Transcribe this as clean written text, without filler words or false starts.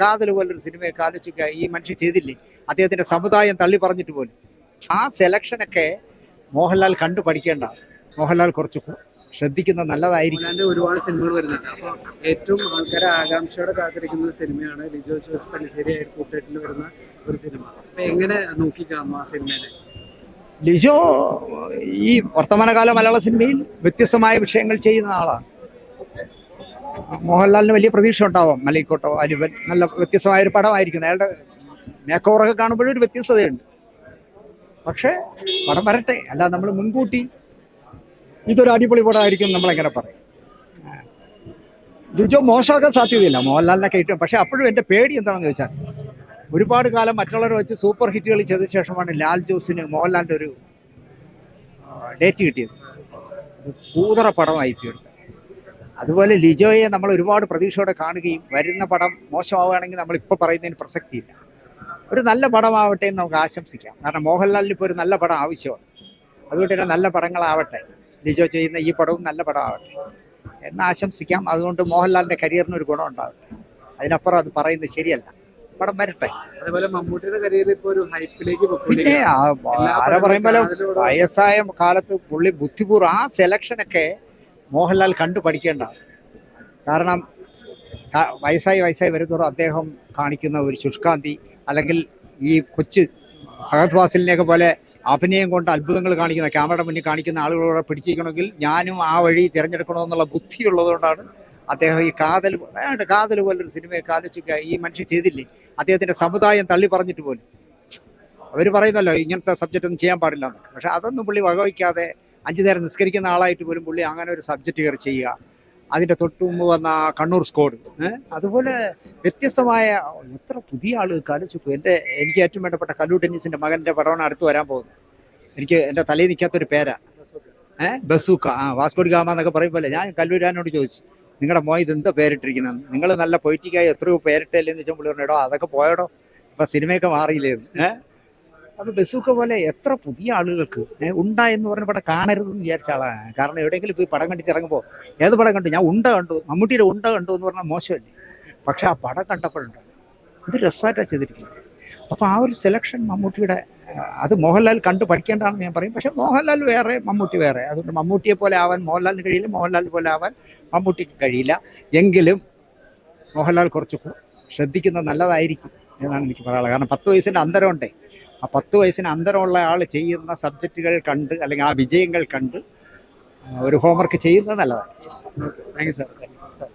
കാതൽ പോലൊരു സിനിമയൊക്കെ ആലോചിക്കുക ഈ മനുഷ്യൻ ചെയ്തില്ലേ, അദ്ദേഹത്തിന്റെ സമുദായം തള്ളി പറഞ്ഞിട്ട് പോലും. ആ സെലക്ഷനൊക്കെ മോഹൻലാൽ കണ്ടു പഠിക്കേണ്ട. മോഹൻലാൽ കുറച്ച് ശ്രദ്ധിക്കുന്നത് നല്ലതായിരിക്കും. മോഹൻലാലിന്റെ ഒരുപാട് സിനിമകൾ വരുന്നുണ്ട്. അപ്പോൾ ഏറ്റവും ആൾക്കാരെ ആകാംക്ഷയോടെ കാത്തിരിക്കുന്ന ഒരു സിനിമയാണ് ലിജോ ജോസ് പല്ലിശ്ശേരി കൂട്ടുകെട്ടിൽ വരുന്ന ഒരു സിനിമ. അപ്പൊ എങ്ങനെ നോക്കിക്കാണുന്നു ആ സിനിമയെ? ലിജോ ഈ വർത്തമാനകാല മലയാള സിനിമയിൽ വ്യത്യസ്തമായ വിഷയങ്ങൾ ചെയ്യുന്ന ആളാണ്. മോഹൻലാലിന് വലിയ പ്രതീക്ഷ ഉണ്ടാവാം. മലൈക്കോട്ടോ അലുവൻ നല്ല വ്യത്യസ്തമായ ഒരു പടമായിരിക്കും. അയാളുടെ മേക്ക് ഓവറൊക്കെ കാണുമ്പോഴും ഒരു വ്യത്യസ്തതയുണ്ട്. പക്ഷേ പടം വരട്ടെ, അല്ല നമ്മൾ മുൻകൂട്ടി ഇതൊരു അടിപൊളി പടമായിരിക്കും നമ്മളെങ്ങനെ പറയും. ലിജോ മോശമാക്കാൻ സാധ്യതയില്ല, മോഹൻലാലിനൊക്കെ കിട്ടും. പക്ഷേ അപ്പോഴും എൻ്റെ പേടി എന്താണെന്ന് ചോദിച്ചാൽ, ഒരുപാട് കാലം മറ്റുള്ളവരെ വെച്ച് സൂപ്പർ ഹിറ്റുകൾ ചെയ്ത ശേഷമാണ് ലാൽ ജോസിന് മോഹൻലാലിൻ്റെ ഒരു ഡേറ്റ് കിട്ടിയത്. കൂതറ പടമായിരിക്കും എടുത്തത്. അതുപോലെ ലിജോയെ നമ്മൾ ഒരുപാട് പ്രതീക്ഷയോടെ കാണുകയും വരുന്ന പടം മോശമാവുകയാണെങ്കിൽ നമ്മൾ ഇപ്പോൾ പറയുന്നതിന് പ്രസക്തിയില്ല. ഒരു നല്ല പടമാവട്ടെ എന്ന് നമുക്ക് ആശംസിക്കാം. കാരണം മോഹൻലാലിന് ഇപ്പോൾ ഒരു നല്ല പടം ആവശ്യമാണ്. അതുകൊണ്ട് തന്നെ നല്ല പടങ്ങളാവട്ടെ. ലിജോ ചെയ്യുന്ന ഈ പടവും നല്ല പടമാവട്ടെ എന്ന് ആശംസിക്കാം. അതുകൊണ്ട് മോഹൻലാലിൻ്റെ കരിയറിന് ഒരു ഗുണം ഉണ്ടാവട്ടെ. അതിനപ്പുറം അത് പറയുന്നത് ശരിയല്ല. പടം വരട്ടെ. അതേപോലെ മമ്മൂട്ടിയുടെ കരിയർ ഇപ്പോൾ ഒരു ഹൈപ്പിലേക്ക് പിന്നെ ആരാ പറയുമ്പോൾ വയസ്സായ കാലത്ത് പുള്ളി ബുദ്ധിപൂർവ്വം ആ സെലക്ഷനൊക്കെ മോഹൻലാൽ കണ്ടു പഠിക്കേണ്ട. കാരണം വയസ്സായി വരുന്നതോറും അദ്ദേഹം കാണിക്കുന്ന ഒരു ശുഷ്കാന്തി, അല്ലെങ്കിൽ ഈ കൊച്ചു ഫഹദ് ഫാസിലിനെയൊക്കെ പോലെ അഭിനയം കൊണ്ട് അത്ഭുതങ്ങൾ കാണിക്കുന്ന, ക്യാമറയുടെ മുന്നിൽ കാണിക്കുന്ന ആളുകളോട് പിടിച്ചിരിക്കണമെങ്കിൽ ഞാനും ആ വഴി തിരഞ്ഞെടുക്കണമെന്നുള്ള ബുദ്ധിയുള്ളതുകൊണ്ടാണ് അദ്ദേഹം ഈ കാതൽ പോലൊരു സിനിമയൊക്കെ ആലോചിക്കുക ഈ മനുഷ്യൻ ചെയ്തില്ലേ, അദ്ദേഹത്തിന്റെ സമുദായം തള്ളി പറഞ്ഞിട്ട് പോലും. അവർ പറയുന്നല്ലോ ഇങ്ങനത്തെ സബ്ജക്റ്റ് ഒന്നും ചെയ്യാൻ പാടില്ല എന്ന്. പക്ഷെ അതൊന്നും പുള്ളി വകവയ്ക്കാതെ 5 നേരം നിസ്കരിക്കുന്ന ആളായിട്ട് പോലും പുള്ളി അങ്ങനെ ഒരു സബ്ജക്റ്റ് കയറി ചെയ്യുക. അതിൻ്റെ തൊട്ട് മുമ്പ് വന്ന കണ്ണൂർ സ്കോഡ്, അതുപോലെ വ്യത്യസ്തമായ എത്ര പുതിയ ആളുകൾക്ക് ആലോചിച്ചു. എനിക്ക് ഏറ്റവും വേണ്ടപ്പെട്ട കല്ലു ടെന്നീസിൻ്റെ മകൻ്റെ പടമാണ് അടുത്ത് വരാൻ പോകുന്നത്. എനിക്ക് എൻ്റെ തലയിൽ നിൽക്കാത്തൊരു പേരാ, ബസൂക്ക. വാസ്കോഡി ഗാമ എന്നൊക്കെ പറയുമ്പോൾ ഞാൻ കല്ലൂരാനോട് ചോദിച്ചു, നിങ്ങളുടെ മോൻ ഇതെന്താ പേരിട്ടിരിക്കണം, നിങ്ങൾ നല്ല പൊളിറ്റിക്കായി എത്രയോ പേരിട്ടല്ലേ എന്ന് വെച്ചാൽ പുള്ളി പറഞ്ഞു, എടോ അതൊക്കെ പോയടോ, ഇപ്പം സിനിമയൊക്കെ മാറിയില്ലേന്ന്. അപ്പോൾ ബസൂക്ക പോലെ എത്ര പുതിയ ആളുകൾക്ക് എന്ന് പറഞ്ഞ പടം കാണരുതെന്ന് വിചാരിച്ച ആളാണ്. കാരണം എവിടെയെങ്കിലും പോയി പടം കണ്ടിട്ട് ഇറങ്ങുമ്പോൾ ഏത് പടം കണ്ടു, ഞാൻ ഉണ്ട കണ്ടു, മമ്മൂട്ടിയുടെ ഉണ്ട കണ്ടു എന്ന് പറഞ്ഞാൽ മോശമല്ലേ. പക്ഷെ ആ പടം കണ്ടപ്പോഴുണ്ടല്ലോ ഇത് രസമായിട്ടാണ് ചെയ്തിരിക്കുന്നത്. അപ്പോൾ ആ ഒരു സെലക്ഷൻ മമ്മൂട്ടിയുടെ, അത് മോഹൻലാൽ കണ്ടു പഠിക്കേണ്ടതാണെന്ന് ഞാൻ പറയും. പക്ഷെ മോഹൻലാൽ വേറെ, മമ്മൂട്ടി വേറെ. അതുകൊണ്ട് മമ്മൂട്ടിയെ പോലെ ആവാൻ മോഹൻലാലിന് കഴിയില്ല, മോഹൻലാൽ പോലെ ആവാൻ മമ്മൂട്ടിക്ക് കഴിയില്ല. എങ്കിലും മോഹൻലാൽ കുറച്ച് ശ്രദ്ധിക്കുന്നത് നല്ലതായിരിക്കും എന്നാണ് എനിക്ക് പറയാനുള്ളത്. കാരണം 10 വയസ്സിൻ്റെ അന്തരമുണ്ടേ. ആ 10 വയസ്സിന് അന്തരമുള്ള ആൾ ചെയ്യുന്ന സബ്ജക്റ്റുകൾ കണ്ട്, അല്ലെങ്കിൽ ആ വിജയങ്ങൾ കണ്ട് ഒരു ഹോംവർക്ക് ചെയ്യുന്നത് നല്ലതായിരിക്കും. Thank you sir.